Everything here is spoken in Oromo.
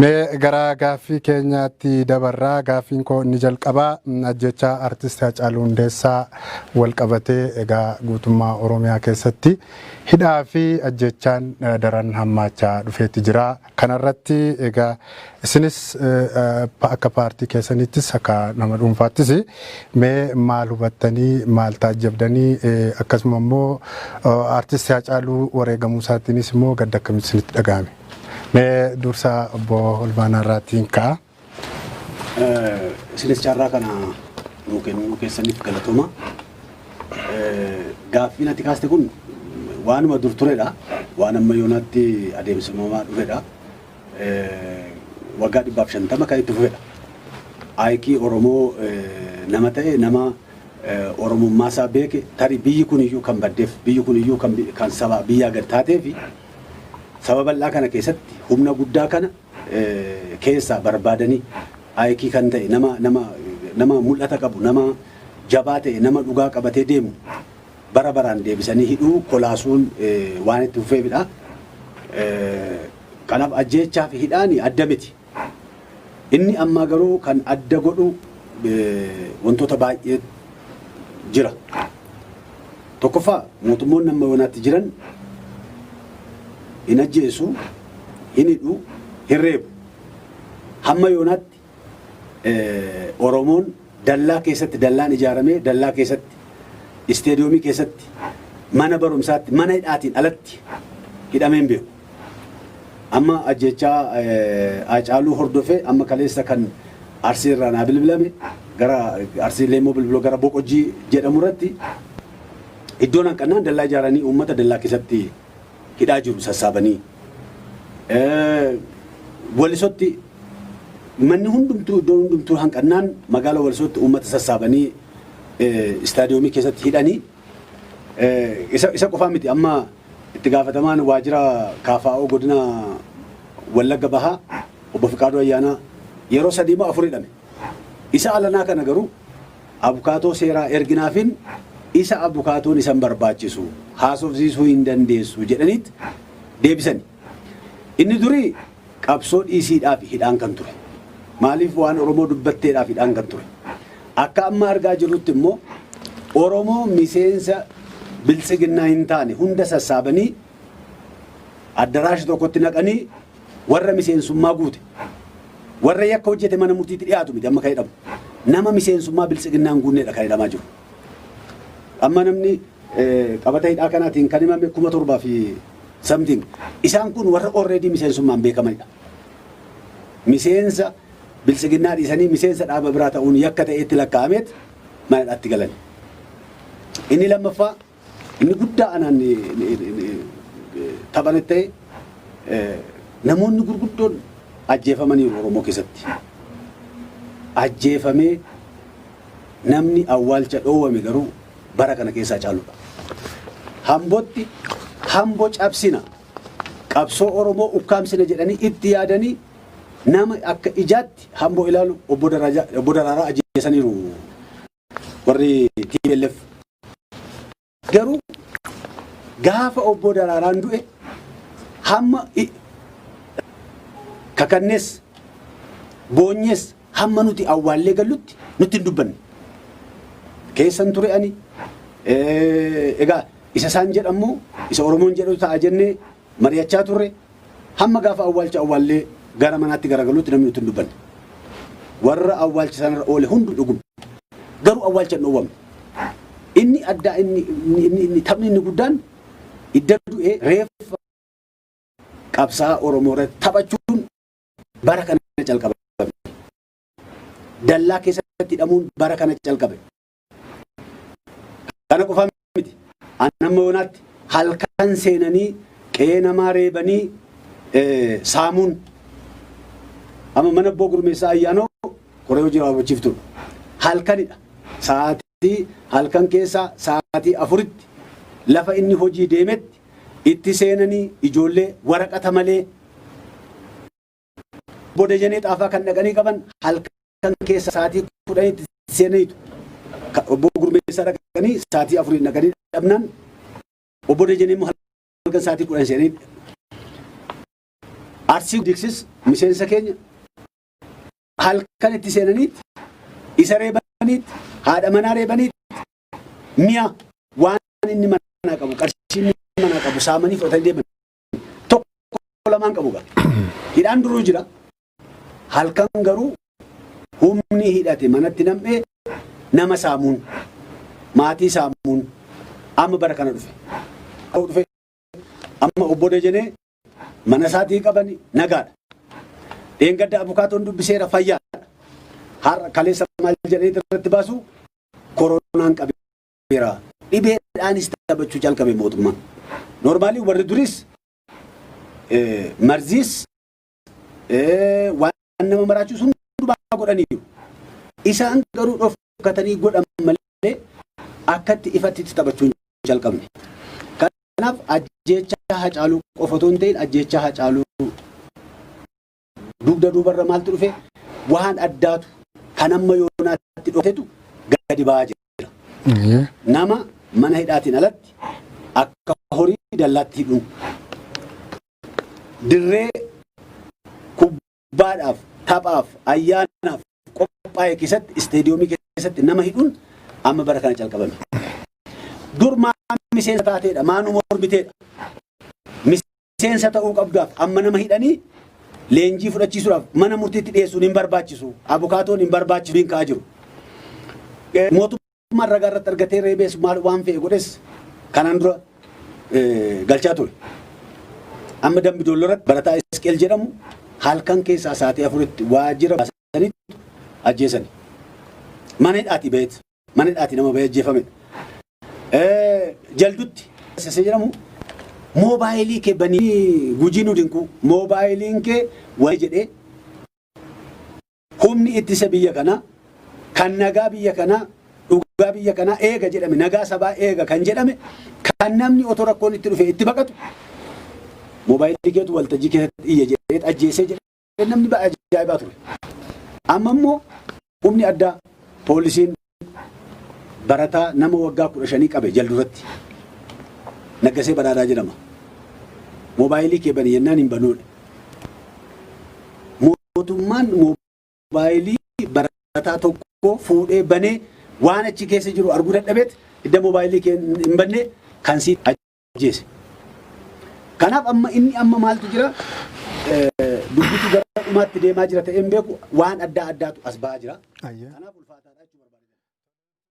Mee gara gaaffii keenyaatti dabarraa gaaffiin koo inni jalqabaa ajjechaa artist Haacaaluu Hundeessaa wal qabatee egaa guutummaa Oromiyaa keessatti hidhaa fi ajjechaan daran hammaachaa dhufeetti jira. Kanarratti egaa isinis akka paartii keessanittis akka nama dhuunfaattis mee maal hubattanii maal taajjabdanii akkasuma immoo artist Haacaaluu wareegamuu isaatiinis immoo gadda akkamitti isinitti dhaga'ame? Mee dursa obbo Olbaanaa irraatiin ka'a. Isinis carraa kana nuu keessaniif galatooma. Gaaffiin ati kaaste kun waanuma dur turedha. Waan amma yoonaatti adeemsifamaa dhufedha. Waggaa 150 kan itti fufedha. Aayikii Oromoo nama ta'e nama Oromummaa isaa beeke tarii biyyi kun iyyuu kan baddeef biyyi kun iyyuu kan saba biyyaa gad taateefi sababa bal'aa kana keessatti humna guddaa kana keessaa barbaadanii aayikii kan ta'e nama mul'ata qabu nama jabaa ta'e nama dhugaa qabatee deemu bara baraan deebisanii hidhuu kolaasuun waan itti fufeefidha. Kanaaf ajjechaa fi hidhaan adda miti. Inni amma garuu kan adda godhu wantoota baay'ee jira. Tokkoffaa mootummoonni amma yoonaatti jiran hin ajjeesu, hin hidhu, hin reebu. Hamma yoonaatti Oromoon dallaa keessatti dallaan ijaaramee dallaa keessatti isteediyoomii keessatti mana barumsaatti mana hidhaatiin alatti hidhameen beeku. Amma ajjechaa Haacaaluu hordofee amma kaleessa kan Arsii irraa naa bilbilame gara Arsii Leemmoo bilbiloo gara Boqojjii jedhamu irratti iddoon hanqannaan dallaa ijaaranii uummata dallaa keessatti hidhaa jiru sassaabanii. Walisotti manni hundumtuu iddoon hundumtuu hanqannaan magaala Walisotti uummata sassaabanii istaadiyoomii keessatti hidhanii. Isa qofaa miti amma itti gaafatamaan waajjira KFO godina Wallagga Bahaa obbo Fiqaaduu Ayyaanaa yeroo 3 moo 4 hidhame. Isa alanaa kana garuu abukaatoo seeraa erginaafin isa abukaatoon isan barbaachisu haasofsiisuu hin dandeessu jedhaniit deebisani. Inni durii qabsoo dhiisiidhaaf hidhaan kan ture. Maaliif waan Oromoo dubbatteedhaaf hidhaan kan ture. Akka amma argaa jirrutti immoo Oromoo miseensa biltsiginnaa hin taane hunda sassaabanii addaraashi tokkotti naqanii warra miseensummaa guute. Warra yakka hojjete mana murtiitti dhiyaatu miti amma kan hidhamu. Nama miseensummaa biltsiginnaa hin guunneedha kan hidhamaa jiru. Amma namni qabata hidhaa kanaatiin kan himame 7,000 fi something. Isaan kun warra already miseensummaan beekamanidha. Miseensa biltsiginnaa dhiisanii miseensa dhaaba biraa ta'uun yakka ta'eetti lakkaa'ameet mana hidhaatti galan. Inni lammaffaa inni guddaa anaan taphanet ta'e namoonni gurguddoon ajjeefamaniiru Oromoo keessatti. Ajjeefamee namni awwaalcha dhoowwame garuu bara kana keessaa Haacaaluudha. Hambootti hamboo cabsina qabsoo Oromoo ukkaamsina jedhanii itti yaadanii nama akka ijaatti hamboo ilaalu obbo Daraaraa ajjeesaniiru warri TPLF. Garuu gaafa obbo Daraaraan du'e hamma kakannees boonyees hamma nuti awwaallee gallutti nutti hin dubbanne. Keessan ture ani egaa isa isaan jedhamu isa Oromoon jedhu ta'a jennee mari'achaa turre hamma gaafa awwaalcha awwaallee gara manaatti garagaluutti namni nutti hin dubbanne. Warra awwaalcha sanarra oole hundi dhugum. Garuu awwaalcha hin dhoowwamne. Inni addaa inni taphni inni guddaan idda du'ee reeffa qabsaa Oromoo irratti taphachuun bara kana calqabe. Dallaa keessatti hidhamuun bara kana calqabe. Kana qofaa miti. Amma yoonaatti halkan seenanii qe'ee namaa reebanii saamuun amma mana abboo Gurmeessaa Ayyaanoo koree hojii raawwachiiftuudha. Halkanidha. Sa'aatii halkan keessaa sa'aatii 4tti lafa inni hojii deemetti itti seenanii ijoollee waraqata malee booda jenee xaafaa kan dhaqanii qaban halkan keessa sa'aatii 10tti seenaniitu. Obbo Gurmeessaa dhaqanii sa'aatii 4 dhaqanii dhabnaan obbo Dejenee immoo halkan sa'aatii 10 seenanii Arsii Diksis miseensa keenya halkan itti seenaniit isa reebaniit haadha manaa reebaniit mi'a waan inni manaa qabu qarshii inni manaa qabu saamanii fudhatanii deeman tokko lamaan qabu gaa hidhaan duruu jira halkan garuu humni hidhate manatti nam'ee nama saamuun maatii saamuun amma bara kana dhufe amma obbo Dajanee mana isaatii qabani nagaadha. Dheengadda abukaatoon dubbiseera fayyaadha. Har'a kaleessa maal jedhee irratti baasu koronaan qabeera. Dhibeedhaanis taphachuu jalqabe mootummaan. Noormaalii warri duris marziis waan nama maraachuu sun hundumaa godhaniiru. Isaan garuu dhofkatanii godhan malee akkatti ifatti taphachuu hin jalqabne. Kanaaf ajjeechaa Hacaaluu qofa otoo hin ta'in ajjeechaa Hacaaluu dugda duubarra maaltu dhufe waan addaatu kan amma yoonaatti dhufetu gadi ba'aa jira. Nama mana hidhaatiin alatti akka horii dallaatti hidhuun dirree kubbaadhaaf taphaaf ayyaanaaf qophaa'e keessatti isteediyoomii keessatti nama hidhuun amma bara kana calqabame. Dur miseensa taateedha maanuma orbiteedha. Miseensa ta'uu qabdaaf amma nama hidhanii leenjii fudhachiisuudhaaf mana murtiitti dhiyeessuun hin barbaachisu. Abukaatoon hin barbaachisu hin ka'aa jiru. Mootummaan ragaa irratti argatee reebees maal waan fe'e godhes kanaan dura galchaa ture. Amma dambi doolloratti barataa Isqeel jedhamu halkan keessaa sa'aatii 4tti waajjira baasanitti ajjeesani. Mana hidhaatii ba'eet. Mana hidhaatii nama ba'ee ajjeefamedha. Jaldutti sase jedhamu moobaayilii kee banii gujii nu dinku moobaayiliin kee wayi jedhee humni ittisa biyya kanaa kan nagaa biyya kanaa dhugaa biyya kanaa eega jedhame nagaa sabaa eega kan jedhame kan namni otoo rakkoon itti dhufe itti baqatu moobaayilii keetu waltajjii keessatti iyya jedhee ajjeesee jedhee namni baay'ee ajaa'ibaa ture. Amma immoo humni addaa poolisiin barataa nama waggaa 15 qabe jalduratti Naggasee Badhaadhaa jedhama. Moobaayilii kee bani yennaan hin banuudha. Mootummaan moobaayilii barataa tokko fuudhee banee waan achi keessa jiru arguu dadhabeet idda moobaayilii kee hin banne kan si ajjeese. Kanaaf amma inni amma maaltu jira dubbitu gara dhumaatti deemaa jira ta'een beeku waan adda addaatu as ba'aa jira. Kanaaf ulfaataadha jechuudha.